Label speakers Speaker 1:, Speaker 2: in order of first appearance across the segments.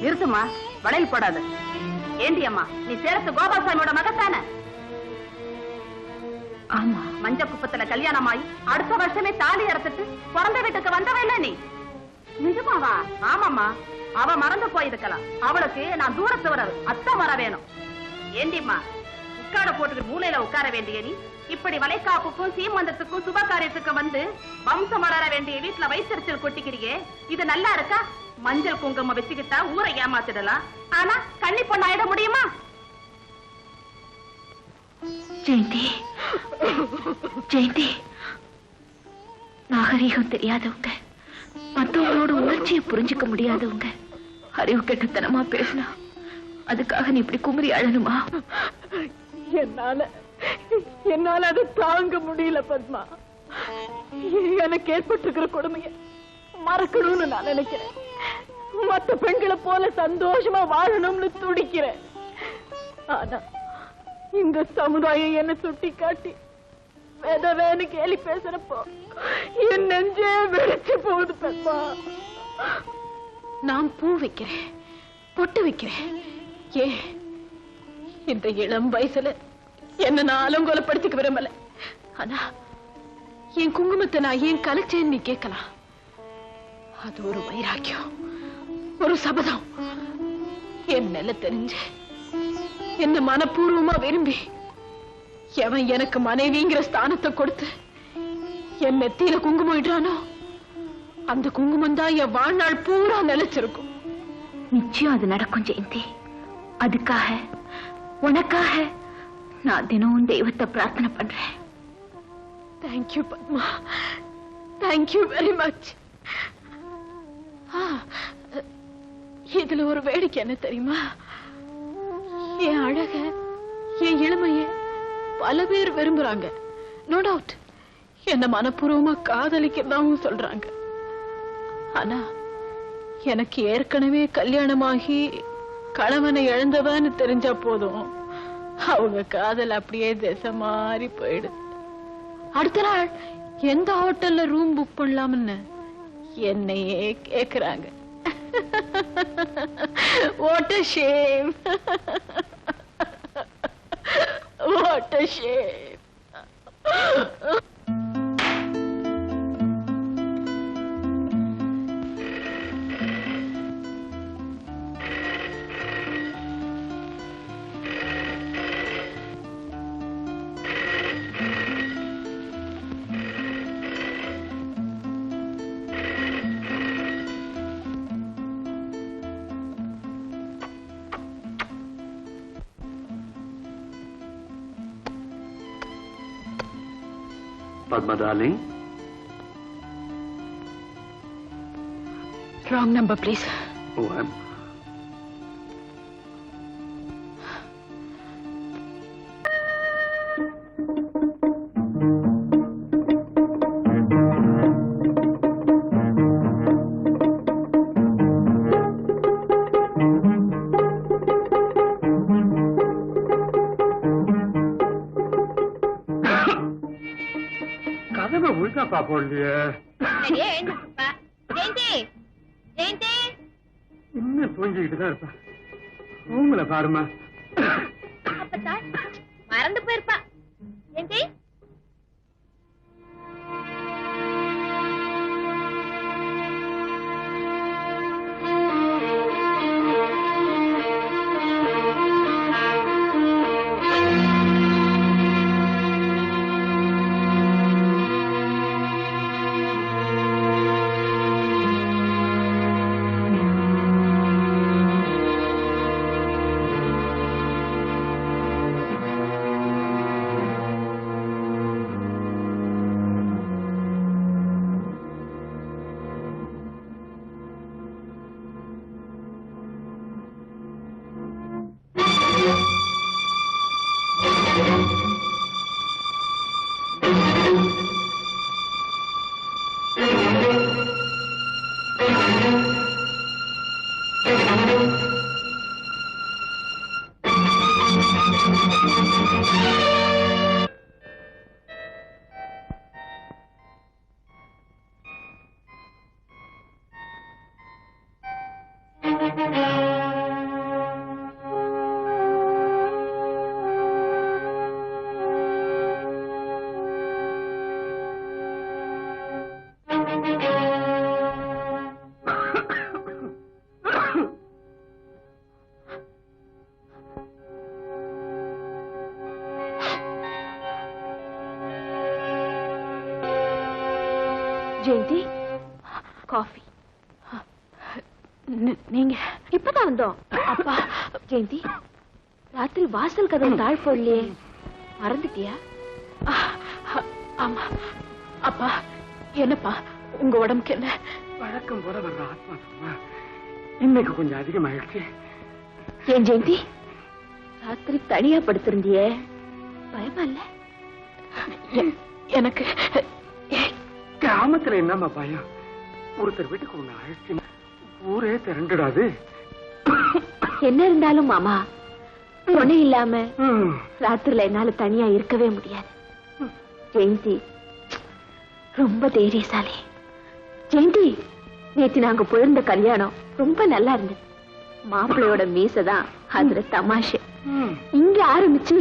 Speaker 1: நிறுத்துமா, வளையல் போடாது. ஏண்டி அம்மா, நீ சேரத்து கோபாலசாமியோட மகத்தான? ஆமா. மஞ்ச குப்பத்துல கல்யாணம் ஆகி அடுத்த வருஷமே தாலி அறுத்துட்டு பிறந்த வீட்டுக்கு வந்தவ இல்ல நீ? நிஜமாவா? ஆமாம்மா. அவ மறந்து போயிருக்கலாம். அவளுக்கு நான் தூரத்து அத்தை வர வேணும். ஏண்டிம்மா, உட்கார போட்டுட்டு மூலையில உட்கார வேண்டிய நீ இப்படி வளைகாப்புக்கும் சீமந்தத்துக்கும் சுப காரியத்துக்கு வந்து வம்சம் வளர வேண்டிய வீட்டுல வயிற்றுச்சல் கொட்டிக்கிறியே, இது நல்லா இருக்கா? மஞ்சள் குங்குமம் வச்சுக்கிட்டா ஊரை ஏமாத்திடலாம், ஆனா கன்னி பொண்ணு ஆயிட முடியுமா?
Speaker 2: ஜெயந்தி, ஜெயந்தி, நாகரீகம் தெரியாதவங்க, மற்றவங்களோட உணர்ச்சியை புரிஞ்சுக்க முடியாதவங்க அறிவு கெட்டத்தனமா பேசினா அதுக்காக நீ இப்படி குமரி அழணுமா?
Speaker 3: என்னால அதை தாங்க முடியல பத்மா. எனக்கு ஏற்பட்டிருக்கிற கொடுமைய மறக்கணும்னு நான் நினைக்கிறேன். மற்ற பெண்களை போல சந்தோஷமா வாழணும்னு துடிக்கிறேன். ஆனா இந்த சமுதாயம் என்ன சுட்டி காட்டி வேதவேன்னு கேலி பேசுறப்போ என் நெஞ்சே வெடிச்சு போகுது பத்மா.
Speaker 2: நான் பூ வைக்கிறேன், பொட்டு வைக்கிறேன். ஏன் இந்த இளம் வயசுல என்ன நான் அலங்கோலப்படுத்திக்க விரும்பல. ஆனா என் குங்குமத்தை நான் ஏன் கலைச்சேன்னு நீ கேட்கலாம். அது ஒரு வைராக்கியம், ஒரு சபதம். என் நில தெரிஞ்சு என்ன மனப்பூர்வமா விரும்பி எவன் எனக்கு மனைவிங்கிற ஸ்தானத்தை கொடுத்து என் நெத்தியில குங்குமம் இடுறானோ அந்த குங்குமம் தான் என் வாழ்நாள் பூரா நிலைச்சிருக்கும். நிச்சயம் அது நடக்கும் ஜெயந்தி. அதுக்காக உனக்காக நான் தினமும் தெய்வத்தை பிரார்த்தனை பண்றேன். Thank you Padma, thank you very much. இதுல ஒரு வேடிக்கை என்ன தெரியுமா? என் அழக, என் இளமைய பல பேர் விரும்புறாங்க. நோ டவுட் என்ன மனப்பூர்வமா காதலிக்கிறதாவும் சொல்றாங்க. ஆனா எனக்கு ஏற்கனவே கல்யாணமாகி கணவனை இழந்தவன்னு தெரிஞ்சா போதும், அவங்க காதல் அப்படியே திசை மாறி போயிடுது. அடுத்த நாள் எந்த ஹோட்டல்ல ரூம் புக் பண்ணலாம்னு என்னையே கேக்குறாங்க. What a shame. What a shame.
Speaker 4: Padma, darling.
Speaker 2: Wrong number, please.
Speaker 4: Oh, I'm... போடலையே. இன்னும் தூங்கிக்கிட்டு தான் இருப்பா. ரூம்ல பாருமா.
Speaker 1: மறந்து போயிருப்பா.
Speaker 2: ஜெயந்தி காஃபி. நீங்க இப்பதான் வந்தோம். அப்பா ஜெயந்தி ராத்திரி வாசல் கதவு தாழ் போடலையே, மறந்துட்டியா? ஆமா அப்பா. என்னப்பா உங்க உடம்புக்கு என்ன?
Speaker 4: வழக்கம் போல வர்ற ஆத்மா இன்னைக்கு கொஞ்சம் அதிகமாயிடுச்சு.
Speaker 2: ஏன் ஜெயந்தி ராத்திரி தனியா படுத்திருந்தியே, பயமா இல்ல? எனக்கு
Speaker 4: கிராமத்துல என்னம்மா பயம்? ஒருத்தர் வீட்டுக்கு ஒண்ணு ஆயிடுச்சு ஊரே திரண்டுடாது.
Speaker 2: என்ன இருந்தாலும் மாமா துணை இல்லாம ராத்திரில என்னால தனியா இருக்கவே முடியாது. ஜெயந்தி ரொம்ப தைரியசாலி. ஜெயந்தி நேத்து நாங்க போயிருந்த கல்யாணம் ரொம்ப நல்லா இருந்தது. மாப்பிள்ளையோட மீசதான் அதுல தமாஷு. இங்க ஆரம்பிச்சு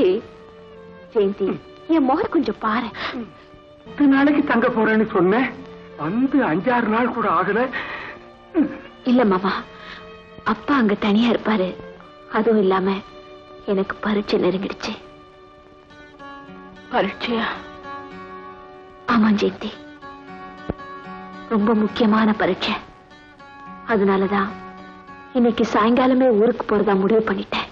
Speaker 2: ஜெயந்தி என் முகம் கொஞ்சம் பாரு.
Speaker 4: 10 நாளைக்கு தங்க போறேன்னு சொன்னேன், வந்து 5-6 நாள் கூட ஆகல.
Speaker 2: இல்ல மாமா, அப்பா அங்க தனியா இருப்பாரு. அதுவும் இல்லாம எனக்கு பரீட்சை நெருங்கிடுச்சு. பரீட்சையா? ஆமா ஜெயந்தி, ரொம்ப முக்கியமான பரீட்சை. அதனாலதான் இன்னைக்கு சாயங்காலமே ஊருக்கு போறதா முடிவு பண்ணிட்டேன்.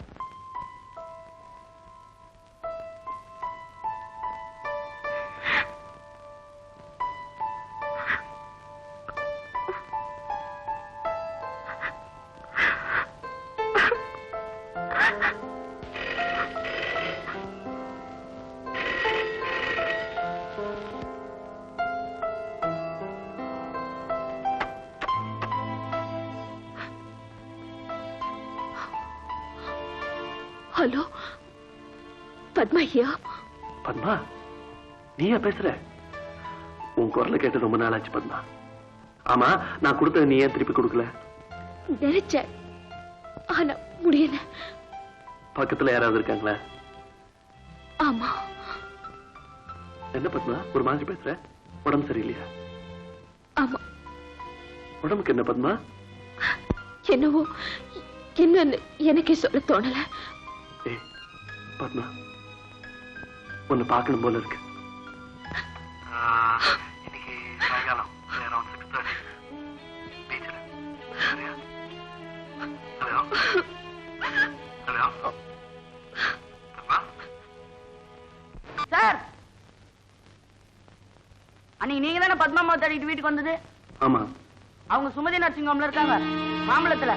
Speaker 2: ஹலோ பத்மா ஐயா.
Speaker 5: பத்மா நீயா பேசுற? உன் குரலை கேட்டு ரொம்ப நாள் ஆச்சு பத்மா. ஆமா நான் கொடுத்தது நீ ஏன் திருப்பி கொடுக்கல?
Speaker 2: நினைச்சேன் ஆனா முடியல.
Speaker 5: பக்கத்துல யாராவது இருக்காங்களா?
Speaker 2: ஆமா.
Speaker 5: என்ன பத்மா ஒரு மாதிரி பேசுற? உடம்பு சரியில்லையா?
Speaker 2: ஆமா.
Speaker 5: உடம்புக்கு என்ன பத்மா?
Speaker 2: என்னவோ என்னன்னு எனக்கே சொல்ல தோணல.
Speaker 5: ஏய் பத்மா உன்னை பார்க்கணும் போல இருக்கு. இன்னைக்கு சாயங்காலம் அரௌண்ட் 6:30 பீச்ல. சரியா? Hello hello Padma.
Speaker 1: சார் அன்னைக்கு நீங்க தானே பத்மா தேடிட்டு வீட்டுக்கு வந்தது?
Speaker 5: ஆமா.
Speaker 1: அவங்க சுமதி நர்சிங் ஹோம்ல இருக்காங்க, மாம்பழத்துல.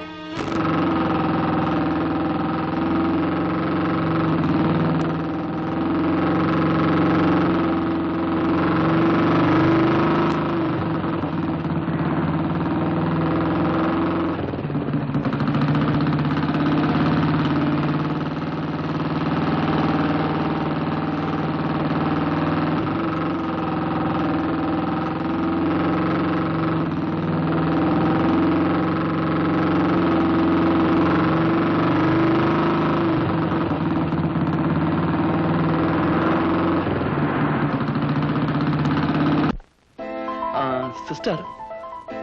Speaker 5: சிஸ்டர்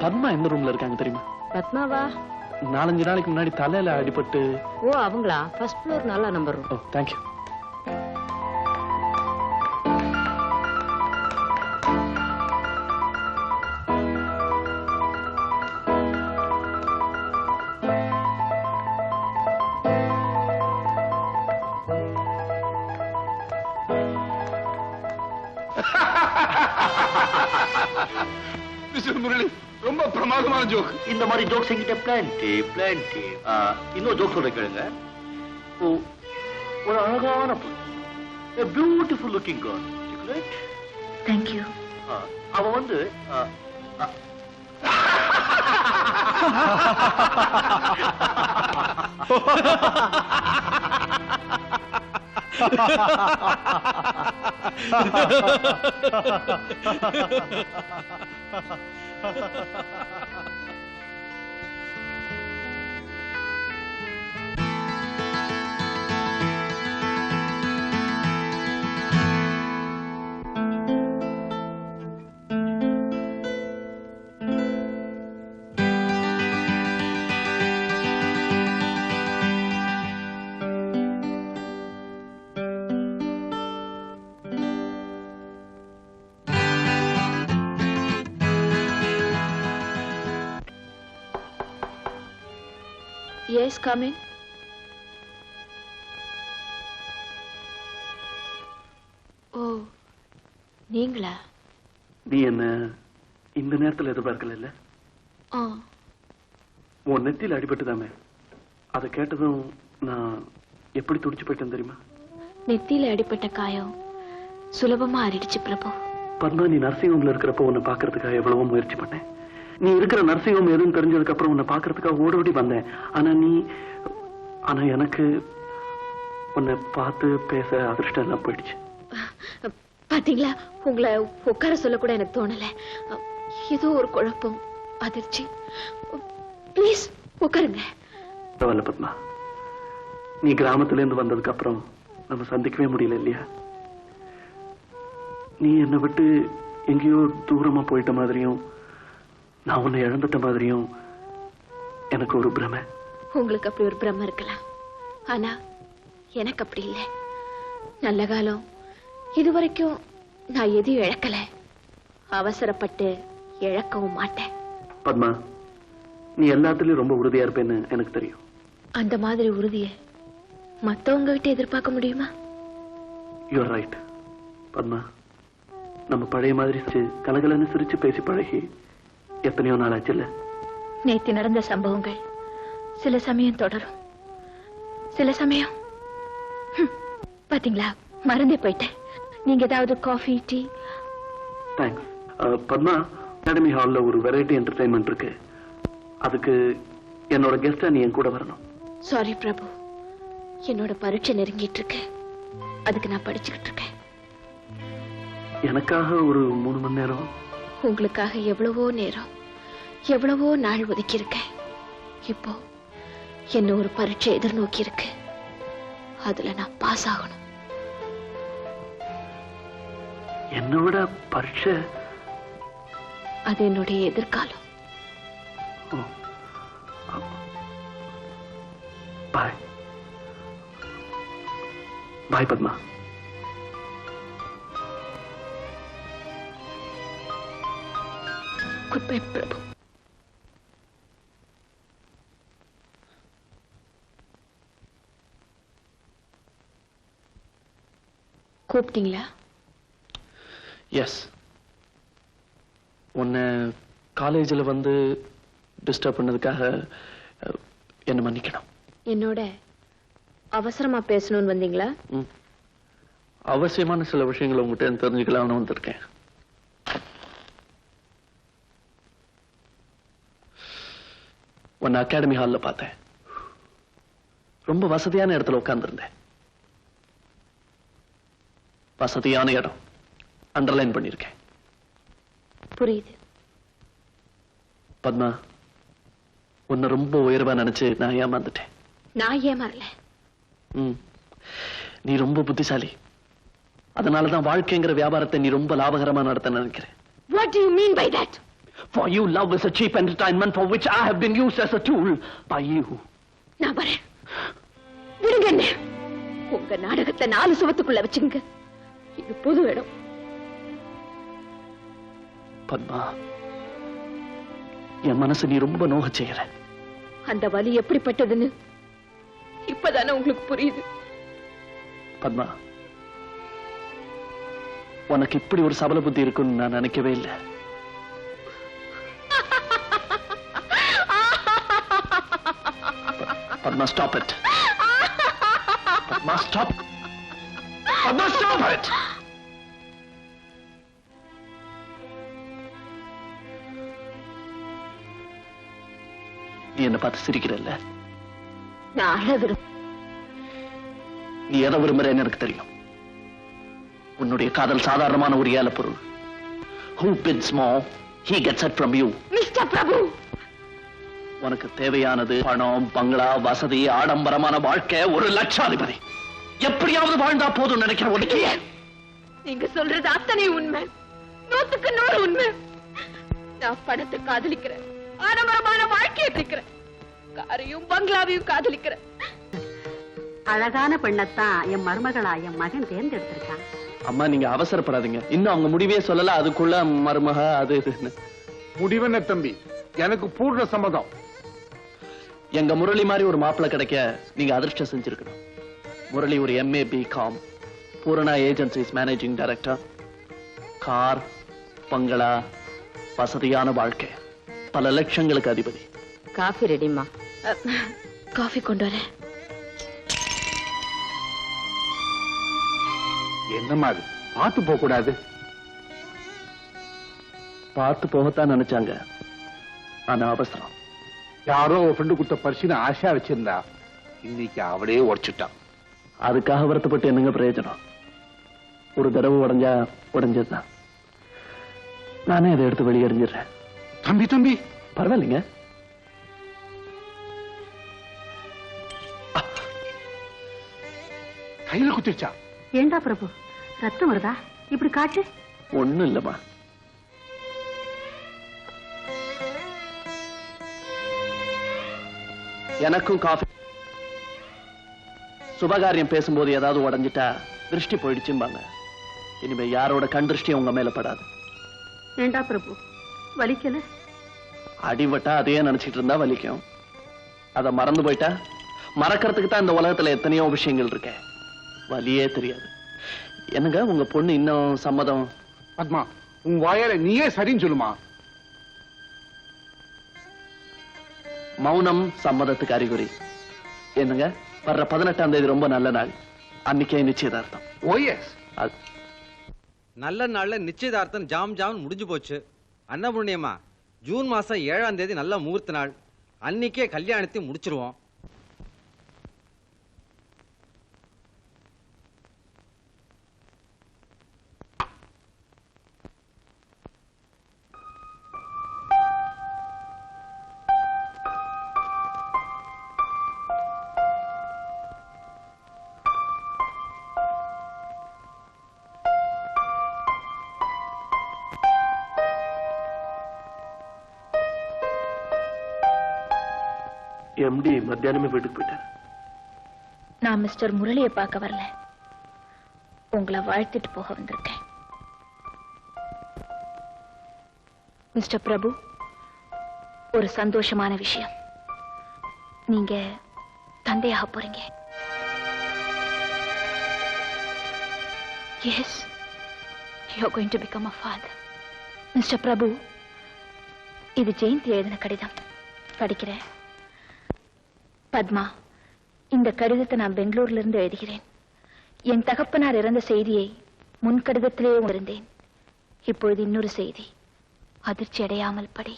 Speaker 5: பத்மா எந்த ரூம்ல இருக்காங்க தெரியுமா?
Speaker 3: பத்மாவா?
Speaker 5: 4-5 நாளைக்கு முன்னாடி தலையில அடிபட்டு.
Speaker 3: ஓ அவங்களா? ஃபர்ஸ்ட் ஃப்ளோர், நல்ல நம்பர்.
Speaker 5: ஓ தேங்க்யூ.
Speaker 6: மிஸ்டர் முரளி ரொம்ப பிரமாதமான ஜோக்.
Speaker 5: இந்த மாதிரி ஜோக்ஸ் என்கிட்ட பிளான்டி. இன்னொரு ஜோக் சொல்ற கேளுங்க. ஒரு அழகான பியூட்டிஃபுல் லுக்கிங் கேர்ள்.
Speaker 2: தேங்க்யூ.
Speaker 5: அவ வந்து
Speaker 2: எஸ் கமிங். ஓ, நீங்களா?
Speaker 5: நீ என்ன இந்த நேரத்துல எதிர்பார்க்கல இல்ல? உன் நெத்தியில் அடிபட்டுதாமே, அதை கேட்டதும் நான் எப்படி துடிச்சு போயிட்டேன் தெரியுமா?
Speaker 2: நெத்தியில அடிபட்ட காயம் சுலபமா அறிடிச்சு பிரபு.
Speaker 5: பத்மா, நீ நர்சிங் ஹோம்ல இருக்கிறப்ப உன்னை பாக்குறதுக்காக எவ்வளவோ முயற்சி பண்ணேன். நீ இருக்கிற நர்சிங் ஹோம் எதுவும் தெரிஞ்சதுக்கு அப்புறம் உன்னை பாக்குறதுக்காக ஓடி வந்தேன். ஆனா எனக்கு உன்னை பார்த்து பேச அதிர்ஷ்டம் எல்லாம் போயிடுச்சு.
Speaker 2: பாத்தீங்களா, உங்களை உட்கார சொல்ல கூட எனக்கு தோணல. ஏதோ ஒரு குழப்பம், அதிர்ச்சி. ப்ளீஸ் உட்காருங்க.
Speaker 5: பரவாயில்ல பத்மா, நீ கிராமத்துல இருந்து வந்ததுக்கு அப்புறம் நம்ம சந்திக்கவே முடியல இல்லையா? நீ என்னை விட்டு எங்கேயோ தூரமா போயிட்ட மாதிரியும் நான் உன்னை இழந்துட்ட மாதிரியும் எனக்கு ஒரு பிரமை.
Speaker 2: உங்களுக்கு அப்படி ஒரு பிரமை இருக்கலாம், ஆனா எனக்கு அப்படி இல்லை. நல்ல காலம் இதுவரைக்கும் நான் எதையும் இழக்கல, அவசரப்பட்டு இழக்கவும் மாட்டேன்.
Speaker 5: பத்மா, நீ எல்லாத்துலயும் ரொம்ப உறுதியா இருப்பேன்னு எனக்கு தெரியும்.
Speaker 2: அந்த மாதிரி உறுதிய மத்தவங்க கிட்ட எதிர்பார்க்க முடியுமா?
Speaker 5: You are right Padma. நம்ம பழைய மாதிரி கலகலன்னு சிரிச்சு பேசி பழகி எத்தனையோ நாள் ஆச்சுல்ல?
Speaker 2: நேத்து நடந்த சம்பவங்கள் சில சமயம் தொடரும், சில சமயம் பாத்தீங்களா, மறந்தே போயிட்டேன். நீங்க ஏதாவது coffee, tea?
Speaker 5: Thanks. Padma, academy ஹால்ல ஒரு வெரைட்டி என்டர்டைன்மெண்ட் இருக்கு. அதுக்கு என்னோட கெஸ்டா நீ என் கூட வரணும்.
Speaker 2: சாரி பிரபு, என்னோட பரீட்சை நெருங்கிட்டு இருக்கு, அதுக்கு நான் படிச்சுக்கிட்டு இருக்கேன்.
Speaker 5: எனக்காக ஒரு 3 மணி நேரம்?
Speaker 2: உங்களுக்காக எவ்வளவோ நேரம், எவ்வளவோ நாள் ஒதுக்கி இருக்கேன். இப்போ என்ன ஒரு பரீட்சை எதிர்நோக்கி இருக்கு, அதுல நான் பாஸ் ஆகணும்.
Speaker 5: என்னை விட பரீட்சை?
Speaker 2: அது என்னுடைய எதிர்காலம்.
Speaker 5: பாய் பாய் பத்மா.
Speaker 2: குட் பை பிரபு. கூப்பிட்டீங்களா?
Speaker 5: எஸ். உன்னை காலேஜில் வந்து டிஸ்டர்ப் பண்ணதுக்காக என்ன மன்னிக்கணும்.
Speaker 2: என்னோட அவசரமா பேசணும்னு வந்தீங்களா?
Speaker 5: அவசியமான சில விஷயங்களை உங்ககிட்ட தெரிஞ்சுக்கலாம்னு வந்திருக்கேன். உன்னை அகாடமி ஹால்ல பார்த்தேன். ரொம்ப வசதியான இடத்துல உட்கார்ந்திருந்தேன். வசதியான இடம், அண்டர்லைன் பண்ணிருக்கேன்.
Speaker 2: புரியுது.
Speaker 5: பத்மா, உன்னை ரொம்ப உயர்வா நினைச்சு நான் ஏமாந்துட்டேன்.
Speaker 2: நான் ஏமாறல.
Speaker 5: நீ ரொம்ப புத்திசாலி. அதனாலதான் வாழ்க்கைங்கிற வியாபாரத்தை நீ ரொம்ப லாபகரமா நடத்த நினைக்கிறேன்.
Speaker 2: What do you mean by that?
Speaker 5: For you, love is a cheap entertainment for which I have been used as a tool by you.
Speaker 2: நான் வரேன். விடுங்க என்ன. உங்க நாடகத்தை 4 சுவத்துக்குள்ள வச்சுங்க. இது புது இடம்.
Speaker 5: பத்மா, என் மனசு நீ ரொம்ப நோக செய்யற.
Speaker 2: அந்த வலி எப்படிப்பட்டதுன்னு இப்பதானே உங்களுக்கு புரியுது.
Speaker 5: பத்மா, உனக்கு இப்படி ஒரு சபல புத்தி இருக்குன்னு நான் நினைக்கவே இல்லை. Padma, stop it. Padma, stop. Padma, stop it. நீ என்ன பார்த்து சிரிக்கிறல்ல?
Speaker 2: நான் அழ விரும்புறேன்.
Speaker 5: நீ எதை விரும்புறேன்னு எனக்கு தெரியும். உன்னுடைய காதல் சாதாரணமான ஒரு ஏல பொருள். Who bids more, he gets it from you.
Speaker 2: Mister Prabhu,
Speaker 5: உனக்கு தேவையானது பணம், பங்களா, வசதி, ஆடம்பரமான வாழ்க்கை, ஒரு லட்சாதிபதி. எப்படியாவது வாழ்ந்தா போதும் நினைக்கிற உனக்கு.
Speaker 2: நீங்க சொல்றது அத்தனை உண்மை, 100க்கு 100 உண்மை. நான் பணத்தை காதலிக்கிறேன், ஆடம்பரமான வாழ்க்கையை இருக்கிறேன், காரையும் பங்களாவையும் காதலிக்கிறேன்.
Speaker 1: அழகான பெண்ணத்தான் என் மருமகளா என் மகன் தேர்ந்தெடுத்திருக்கான்.
Speaker 5: அம்மா, நீங்க அவசரப்படாதீங்க. இன்னும் அவங்க முடிவே சொல்லல, அதுக்குள்ள மருமக அது இதுன்னு.
Speaker 6: முடிவென்ன தம்பி, எனக்கு பூர்ண சம்மதம்.
Speaker 5: எங்க முரளி மாதிரி ஒரு மாப்பிள்ளை கிடைக்க நீங்க அதிர்ஷ்டம் செஞ்சிருக்கணும். முரளி ஒரு MA BCom, Poorna agencies managing director, car, பங்களா, வசதியான வாழ்க்கை, பல லட்சங்களுக்கு அதிபதி.
Speaker 3: காஃபி ரெடிமா?
Speaker 2: காஃபி கொண்டு வரேன்.
Speaker 4: என்னம்மா அது? பார்த்து போக கூடாது.
Speaker 5: பார்த்து போகத்தான் நினைச்சாங்க, ஆனா அவசரம்.
Speaker 4: யாரோ ஒரு ஃப்ரெண்டு கொடுத்த பரிசுன்னு ஆசையா வச்சிருந்தா இன்னைக்கு அவளே உடைச்சுட்டான்.
Speaker 5: அதுக்காக வருத்தப்பட்டு என்னங்க பிரயோஜனம்? ஒரு தடவை உடைஞ்சா உடைஞ்சதுதான். நானே அதை எடுத்து வெளியே எறிஞ்சிடுறேன்.
Speaker 4: தம்பி தம்பி
Speaker 5: பரவாயில்லைங்க.
Speaker 4: கையில குத்திருச்சா?
Speaker 1: ஏண்டா பிரபு, ரத்தம் வருதா? இப்படி காட்டு.
Speaker 5: ஒண்ணும் இல்லம்மா. எனக்கும் காஃபி. சுபகாரியம் பேசும்போது ஏதாவது உடைஞ்சிட்டா திருஷ்டி போயிடுச்சும்பாங்க. இனிமே யாரோட கண் திருஷ்டி உங்க மேல படாது.
Speaker 1: ஏண்டா பிரபு, வலிக்கல?
Speaker 5: அடிபட்டா அதையே நினைச்சிட்டு இருந்தா வலிக்கும். அத மறந்து போயிட்டா மறக்கிறதுக்கு தான் இந்த உலகத்துல எத்தனையோ விஷயங்கள் இருக்கு. வலியே தெரியாது. என்னங்க உங்க பொண்ணு இன்னும் சம்மதம்?
Speaker 4: பத்மா, உன் வாயால நீயே சரின்னு சொல்லுமா.
Speaker 5: மௌனம் சம்மதத்துக்கு அறிகுறி. என்னங்க வர்ற 18ஆம் தேதி ரொம்ப நல்ல நாள். அன்னைக்கே நிச்சயதார்த்தம்.
Speaker 4: ஓஎஸ்.
Speaker 7: நல்ல நாள்ல நிச்சயதார்த்தம் ஜாம் ஜாம் முடிஞ்சு போச்சு. அன்னபூர்ணியம்மா, ஜூன் மாசம் 7ஆம் தேதி நல்ல முகூர்த்த நாள். அன்னைக்கே கல்யாணத்தை முடிச்சிருவோம்.
Speaker 5: MD மத்தியானமே வீட்டுக்கு போயிட்டார்.
Speaker 2: நான் மிஸ்டர் முரளியை பார்க்க வரல, உங்களை வாழ்த்திட்டு போக வந்திருக்கேன். மிஸ்டர் பிரபு, ஒரு சந்தோஷமான விஷயம். நீங்க தந்தையாக போறீங்க. Yes, you're going to become a father. Mister Prabhu, இது ஜெயந்தி எழுதின கடிதம். படிக்கிறேன். பத்மா, இந்த கடிதத்தை நான் பெங்களூர்ல இருந்து எழுதுகிறேன். என் தகப்பனார் இறந்த செய்தியை முன் கடிதத்திலே உணர்ந்தேன். இப்பொழுது இன்னொரு செய்தி. அதிர்ச்சி அடையாமல் படி.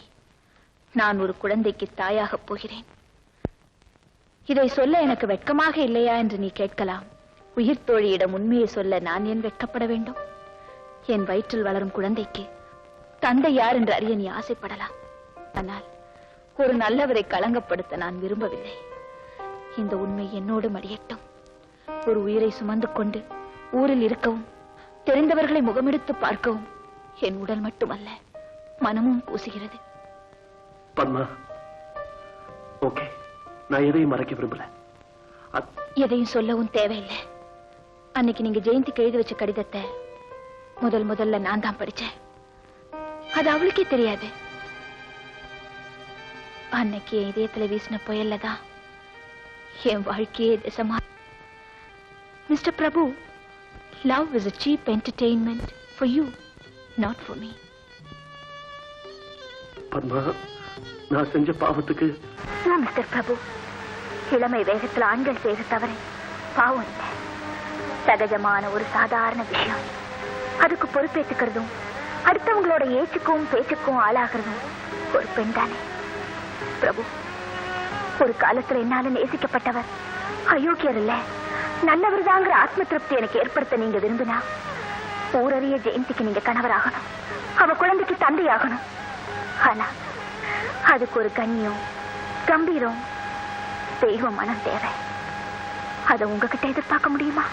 Speaker 2: நான் ஒரு குழந்தைக்கு தாயாக போகிறேன். இதை சொல்ல எனக்கு வெட்கமாக இல்லையா என்று நீ கேட்கலாம். உயிர் தோழியிடம் உண்மையை சொல்ல நான் ஏன் வெட்கப்பட வேண்டும்? என் வயிற்றில் வளரும் குழந்தைக்கு தந்தை யார் என்று அறிய நீ ஆசைப்படலாம். ஆனால் ஒரு நல்லவரை களங்கப்படுத்த நான் விரும்பவில்லை. இந்த உண்மை என்னோடு மடியட்டும். ஒரு உயிரை சுமந்து கொண்டு ஊரில் இருக்கவும், தெரிந்தவர்களை முகமெடுத்து பார்க்கவும் என் உடல் மட்டுமல்ல, மனமும் கூசுகிறது.
Speaker 5: பத்மா, ஓகே, நான் எதையும் மறைக்க விரும்பல.
Speaker 2: எதையும் சொல்லவும் தேவையில்லை. அன்னைக்கு நீங்க ஜெயந்திக்கு எழுதி வச்ச கடிதத்தை முதல்ல நான் தான் படிச்சேன். அது அவளுக்கே தெரியாது. அன்னைக்கு என் இதயத்துல வீசின புயல்லதான் என் வாழ்க்கையே திசமா. Mister Prabhu, love is a cheap entertainment for you, not for me.
Speaker 5: Padma, நான் செஞ்ச பாவத்துக்கு.
Speaker 2: மிஸ்டர் பிரபு, இளமை வேகத்தில் ஆண்கள் செய்த தவறு பாவம் இல்லை, சகஜமான ஒரு சாதாரண விஷயம். அதுக்கு பொறுப்பேற்றுக்கிறதும் அடுத்தவங்களோட ஏச்சுக்கும் பேச்சுக்கும் ஆளாகிறதும் ஒரு பெண் தானே. பிரபு, ஒரு காலத்துல என்னால நேசிக்கப்பட்டவர் அயோக்கியர் இல்ல, நல்லவர் தாங்கிற ஆத்ம திருப்தி எனக்கு ஏற்படுத்த நீங்க விரும்பினா ஊரறிய ஜெயந்திக்கு நீங்க கணவராகணும், அவ குழந்தைக்கு தந்தையாகணும். ஆனா அதுக்கு ஒரு கண்ணியம், கம்பீரம், தெய்வ மனம் தேவை. அதை உங்ககிட்ட எதிர்பார்க்க முடியுமா?